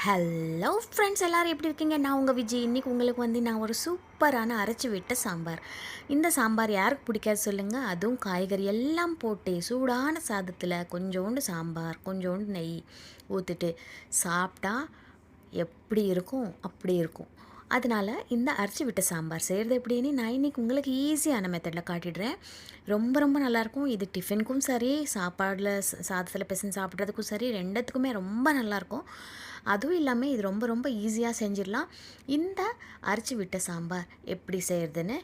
Hello friends, எல்லோரும் எப்படி இருக்கீங்க? நான் உங்கள் விஜய். இன்றைக்கி உங்களுக்கு நான் ஒரு சூப்பரான அரைச்சி விட்ட சாம்பார். இந்த சாம்பார் யாருக்கு பிடிக்காது சொல்லுங்கள்? அதுவும் காய்கறி எல்லாம் போட்டு சூடான சாதத்தில் கொஞ்சோண்டு சாம்பார், கொஞ்சோண்டு நெய் ஊற்றிட்டு சாப்பிட்டா எப்படி இருக்கும்? அப்படி இருக்கும். அதனால் இந்த அரைச்சி விட்ட சாம்பார் செய்கிறது எப்படின்னு நான் இன்றைக்கி உங்களுக்கு ஈஸியான மெத்தடில் காட்டிடுறேன். ரொம்ப ரொம்ப நல்லாயிருக்கும். இது டிஃபனுக்கும் சரி, சாப்பாடில் சாதத்தில் பிசைஞ்சு சாப்பிட்றதுக்கும் சரி, ரெண்டுத்துக்குமே ரொம்ப நல்லாயிருக்கும். அதுவும் இல்லாமல் இது ரொம்ப ரொம்ப ஈஸியாக செஞ்சிடலாம். இந்த அரைச்சி விட்ட சாம்பார் எப்படி செய்கிறதுன்னு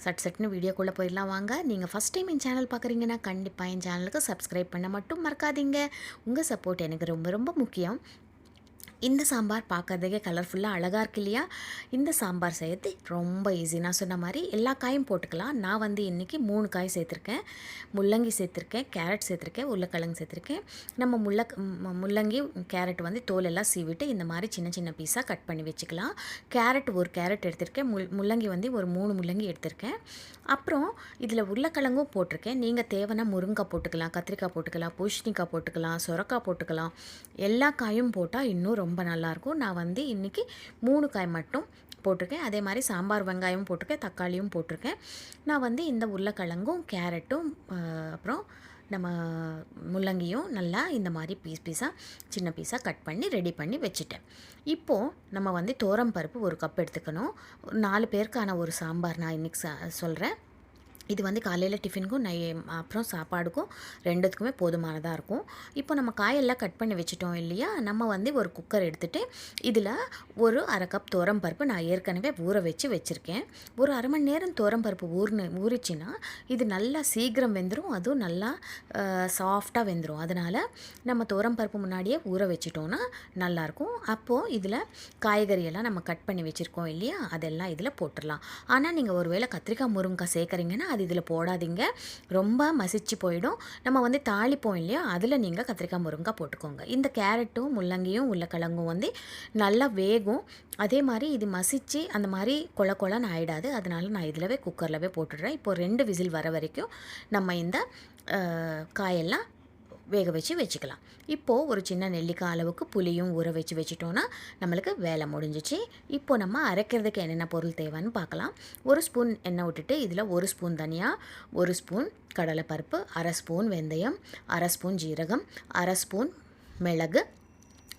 சட்டுன்னு வீடியோக்குள்ளே போயிடலாம் வாங்க. நீங்கள் ஃபஸ்ட் டைம் என் சேனல் பார்க்குறீங்கன்னா கண்டிப்பாக என் சேனலுக்கு சப்ஸ்கிரைப் பண்ண மட்டும் மறக்காதீங்க. உங்கள் சப்போர்ட் எனக்கு ரொம்ப ரொம்ப முக்கியம். இந்த சாம்பார் பார்க்கறதுக்கே கலர்ஃபுல்லாக அழகாக இருக்கு இல்லையா? இந்த சாம்பார் செய்யறது ரொம்ப ஈஸி. நான் சொன்ன மாதிரி எல்லா காயும் போட்டுக்கலாம். நான் இன்றைக்கி 3 காய் சேர்த்துருக்கேன். முள்ளங்கி சேர்த்துருக்கேன், கேரட் சேர்த்துருக்கேன், உருளைக்கிழங்கு சேர்த்துருக்கேன். நம்ம முள்ளங்கி கேரட் தோல் எல்லாம் சீவிட்டு இந்த மாதிரி சின்ன சின்ன பீஸாக கட் பண்ணி வச்சுக்கலாம். ஒரு கேரட் எடுத்திருக்கேன். முள்ளங்கி ஒரு 3 முள்ளங்கி எடுத்திருக்கேன். அப்புறம் இதில் உருளைக்கிழங்கும் போட்டிருக்கேன். நீங்கள் தேவைன்னா முருங்கைக்காய் போட்டுக்கலாம், கத்திரிக்காய் போட்டுக்கலாம், பூசணிக்காய் போட்டுக்கலாம், சொரக்காய் போட்டுக்கலாம். எல்லா காயும் போட்டால் இன்னும் ரொம்ப நல்லாயிருக்கும். நான் இன்றைக்கி 3 காய் மட்டும் போட்டிருக்கேன். அதே மாதிரி சாம்பார் வெங்காயமும் போட்டிருக்கேன், தக்காளியும் போட்டிருக்கேன். நான் இந்த உருளைக்கிழங்கும் கேரட்டும் அப்புறம் நம்ம முள்ளங்கியும் நல்லா இந்த மாதிரி பீஸாக சின்ன பீஸாக கட் பண்ணி ரெடி பண்ணி வச்சுட்டேன். இப்போது நம்ம துவரம் பருப்பு 1 கப் எடுத்துக்கணும். 4 பேருக்கான ஒரு சாம்பார் நான் இன்றைக்கி சொல்கிறேன். இது காலையில் டிஃபனுக்கும் அப்புறம் சாப்பாடுக்கும் ரெண்டுத்துக்குமே போதுமானதாக இருக்கும். இப்போ நம்ம காயெல்லாம் கட் பண்ணி வச்சுட்டோம் இல்லையா? நம்ம ஒரு குக்கர் எடுத்துகிட்டு இதில் ஒரு 1/2 கப் பருப்பு நான் ஏற்கனவே ஊற வச்சுருக்கேன். ஒரு அரை மணி நேரம் பருப்பு ஊறிச்சின்னா இது நல்லா சீக்கிரம் வெந்துடும். அதுவும் நல்லா சாஃப்டாக வெந்துடும். அதனால் நம்ம பருப்பு முன்னாடியே ஊற வச்சிட்டோன்னா நல்லாயிருக்கும். அப்போது இதில் காய்கறியெல்லாம் நம்ம கட் பண்ணி வச்சுருக்கோம் இல்லையா? அதெல்லாம் இதில் போட்டுடலாம். ஆனால் நீங்கள் ஒருவேளை கத்திரிக்காய் முருங்கைக்காய் சேர்க்குறீங்கன்னா அது இதில் போடாதீங்க, ரொம்ப மசிச்சு போயிடும். நம்ம தாளிப்போம் இல்லையா? அதில் நீங்கள் கத்திரிக்காய் முருங்கைக்காய் போட்டுக்கோங்க. இந்த கேரட்டும் முள்ளங்கியும் உருளைக்கிழங்கும் நல்லா வேகும். அதே மாதிரி இது மசிச்சு அந்த மாதிரி கொலன்னு ஆகிடாது. அதனால் நான் இதிலவே குக்கரில் போட்டுடுறேன். இப்போது 2 விசில் வர வரைக்கும் நம்ம இந்த காயெல்லாம் வேக வச்சுக்கலாம். இப்போது ஒரு சின்ன நெல்லிக்காய் அளவுக்கு புளியும் ஊற வச்சுட்டோன்னா நம்மளுக்கு வேலை முடிஞ்சிச்சு. இப்போது நம்ம அரைக்கிறதுக்கு என்னென்ன பொருள் தேவைன்னு பார்க்கலாம். 1 ஸ்பூன் எண்ணெய் விட்டுட்டு இதில் 1 ஸ்பூன் தனியா, 1 ஸ்பூன் கடலைப்பருப்பு, 1/2 ஸ்பூன் வெந்தயம், 1/2 ஸ்பூன் ஜீரகம், 1/2 ஸ்பூன் மிளகு,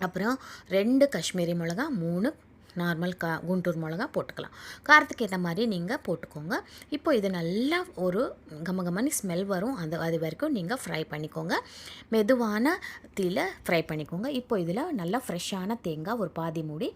அப்புறம் 2 காஷ்மீரி மிளகா, 3 நார்மல் குண்டூர் மிளகா போட்டுக்கலாம். காரத்துக்கு ஏற்ற மாதிரி நீங்கள் போட்டுக்கோங்க. இப்போ இது நல்லா ஒரு கமகமன்னு ஸ்மெல் வரும். அது வரைக்கும் நீங்கள் ஃப்ரை பண்ணிக்கோங்க. மெதுவான தீயில் ஃப்ரை பண்ணிக்கோங்க. இப்போ இதில் நல்லா ஃப்ரெஷ்ஷான தேங்காய் ஒரு பாதி மூடி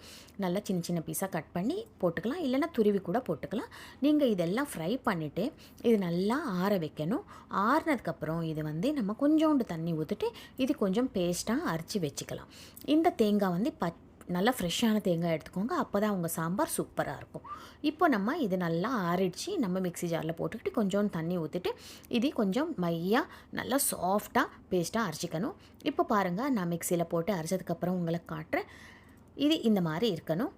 நல்லா சின்ன சின்ன பீஸாக கட் பண்ணி போட்டுக்கலாம். இல்லைன்னா துருவி கூட போட்டுக்கலாம். நீங்கள் இதெல்லாம் ஃப்ரை பண்ணிவிட்டு இது நல்லா ஆற வைக்கணும். ஆறினதுக்கப்புறம் இது நம்ம கொஞ்சோண்டு தண்ணி ஊற்றிட்டு இது கொஞ்சம் பேஸ்ட்டாக அரைச்சி வச்சுக்கலாம். இந்த தேங்காய் நல்லா ஃப்ரெஷ்ஷான தேங்காய் எடுத்துக்கோங்க. அப்போ தான் உங்கள் சாம்பார் சூப்பராக இருக்கும். இப்போ நம்ம இது நல்லா ஆறிடுச்சு. நம்ம மிக்ஸி ஜாரில் போட்டுக்கிட்டு கொஞ்சோண்டு தண்ணி ஊற்றிட்டு இது கொஞ்சம் மையாக நல்லா சாஃப்டாக பேஸ்ட்டாக அரைச்சிக்கணும். இப்போ பாருங்கள், நான் மிக்சியில் போட்டு அரைச்சதுக்கப்புறம் உங்களுக்கு காட்டுறேன். இது இந்த மாதிரி இருக்கணும்.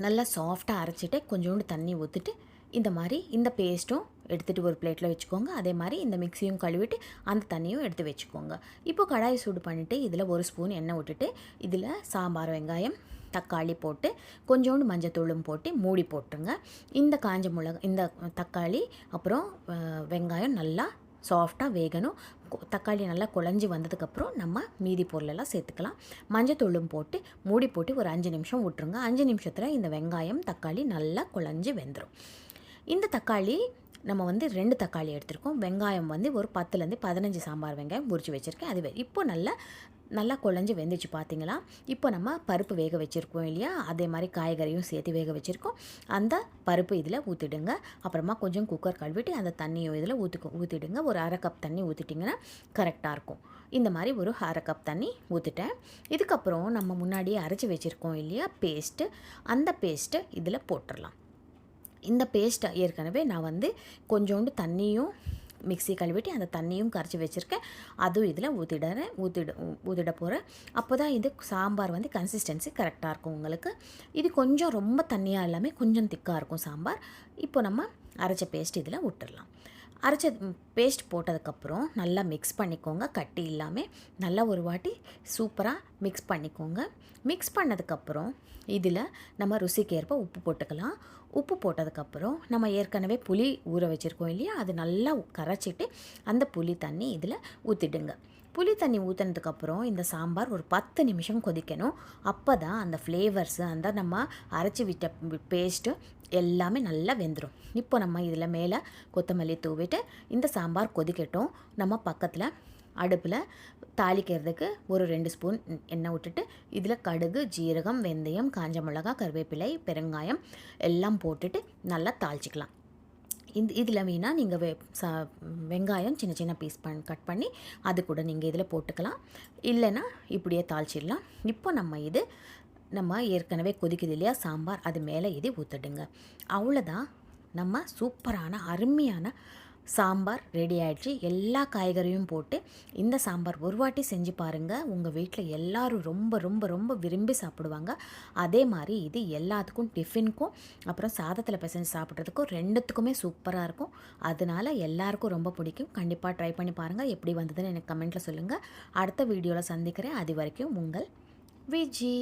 நல்லா சாஃப்டாக அரைச்சிட்டு கொஞ்சோண்டு தண்ணி ஊற்றிட்டு இந்த மாதிரி இந்த பேஸ்ட்டும் எடுத்துகிட்டு ஒரு பிளேட்டில் வச்சுக்கோங்க. அதே மாதிரி இந்த மிக்ஸியும் கழுவிட்டு அந்த தண்ணியும் எடுத்து வச்சுக்கோங்க. இப்போ கடாயை சூடு பண்ணிவிட்டு இதில் 1 ஸ்பூன் எண்ணெய் விட்டுட்டு இதில் சாம்பார் வெங்காயம், தக்காளி போட்டு கொஞ்சோண்டு மஞ்சத்தூளும் போட்டு மூடி போட்டுருங்க. இந்த காஞ்ச மிளகா, இந்த தக்காளி அப்புறம் வெங்காயம் நல்லா சாஃப்டாக வேகணும். தக்காளி நல்லா குழஞ்சி வந்ததுக்கப்புறம் நம்ம மீதி பொருளெல்லாம் சேர்த்துக்கலாம். மஞ்சத்தூளும் போட்டு மூடி போட்டு ஒரு 5 நிமிஷம் விட்டுருங்க. 5 நிமிஷத்தில் இந்த வெங்காயம் தக்காளி நல்லா குழஞ்சி வெந்துடும். இந்த தக்காளி நம்ம 2 தக்காளி எடுத்திருக்கோம். வெங்காயம் ஒரு 10லேருந்து 15 சாம்பார் வெங்காயம் உரிச்சு வச்சுருக்கேன். அது இப்போ நல்லா குழஞ்சி வெந்துச்சு பார்த்தீங்களா? இப்போ நம்ம பருப்பு வேக வச்சுருக்கோம் இல்லையா? அதே மாதிரி காய்கறியும் சேர்த்து வேக வச்சுருக்கோம். அந்த பருப்பு இதில் ஊற்றிடுங்க. அப்புறமா கொஞ்சம் குக்கர் கழுவிட்டு அந்த தண்ணியும் இதில் ஊற்றிடுங்க. ஒரு 1/2 கப் தண்ணி ஊற்றிட்டிங்கன்னா கரெக்டாக இருக்கும். இந்த மாதிரி ஒரு 1/2 கப் தண்ணி ஊற்றிட்டேன். இதுக்கப்புறம் நம்ம முன்னாடியே அரைச்சி வச்சுருக்கோம் இல்லையா பேஸ்ட்டு, அந்த பேஸ்ட்டை இதில் போட்டுடலாம். இந்த பேஸ்ட்டை ஏற்கனவே நான் கொஞ்சோண்டு தண்ணியும் மிக்ஸி கழுவிட்டு அந்த தண்ணியும் கரைச்சி வச்சுருக்கேன். அதுவும் இதில் ஊற்றிட போகிறேன். அப்போ தான் இது சாம்பார் கன்சிஸ்டன்சி கரெக்டாக இருக்கும் உங்களுக்கு. இது கொஞ்சம் ரொம்ப தண்ணியாக இல்லாமல் கொஞ்சம் திக்காக இருக்கும் சாம்பார். இப்போ நம்ம அரைச்ச பேஸ்ட் இதில் விட்டுடலாம். அரைச்ச பேஸ்ட் போட்டதுக்கப்புறம் நல்லா மிக்ஸ் பண்ணிக்கோங்க. கட்டி இல்லாமல் நல்லா ஒரு வாட்டி சூப்பராக மிக்ஸ் பண்ணிக்கோங்க. மிக்ஸ் பண்ணதுக்கப்புறம் இதில் நம்ம ருசிக்கு ஏற்ப உப்பு போட்டுக்கலாம். உப்பு போட்டதுக்கப்புறம் நம்ம ஏற்கனவே புளி ஊற வச்சுருக்கோம் இல்லையா, அது நல்லா கரைச்சிட்டு அந்த புளி தண்ணி இதில் ஊற்றிடுங்க. புளி தண்ணி ஊற்றினதுக்கப்புறம் இந்த சாம்பார் ஒரு 10 நிமிஷம் கொதிக்கணும். அப்போ தான் அந்த ஃப்ளேவர்ஸு அந்த நம்ம அரைச்சி விட்ட பேஸ்ட்டு எல்லாமே நல்லா வெந்துடும். இப்போ நம்ம இதில் மேலே கொத்தமல்லி தூவிட்டு இந்த சாம்பார் கொதிக்கட்டும். நம்ம பக்கத்தில் அடுப்பில் தாளிக்கிறதுக்கு ஒரு 2 ஸ்பூன் எண்ணெய் விட்டுட்டு இதில் கடுகு, ஜீரகம், வெந்தயம், காஞ்ச மிளகா, கருவேப்பிலை, பெருங்காயம் எல்லாம் போட்டுட்டு நல்லா தாளிச்சிக்கலாம். இதில் வேணால் நீங்கள் வெங்காயம் சின்ன சின்ன பீஸ் கட் பண்ணி அது கூட நீங்கள் இதில் போட்டுக்கலாம். இல்லைன்னா இப்படியே தாளிச்சிடலாம். இப்போ நம்ம ஏற்கனவே கொதிக்குது இல்லையா சாம்பார், அது மேலே இது ஊற்றிடுங்க. அவ்வளோதான், நம்ம சூப்பரான அருமையான சாம்பார் ரெடி ஆகிடுச்சு. எல்லா காய்கறியும் போட்டு இந்த சாம்பார் ஒரு வாட்டி செஞ்சு பாருங்கள். உங்கள் வீட்டில் எல்லோரும் ரொம்ப ரொம்ப ரொம்ப விரும்பி சாப்பிடுவாங்க. அதே மாதிரி இது எல்லாத்துக்கும் டிஃபினுக்கும் அப்புறம் சாதத்தில் பிசைஞ்சு சாப்பிட்றதுக்கும் ரெண்டுத்துக்குமே சூப்பராக இருக்கும். அதனால் எல்லாருக்கும் ரொம்ப பிடிக்கும். கண்டிப்பாக ட்ரை பண்ணி பாருங்கள். எப்படி வந்ததுன்னு எனக்கு கமெண்ட்டில் சொல்லுங்கள். அடுத்த வீடியோவில் சந்திக்கிறேன். அது வரைக்கும் உங்கள் விஜி.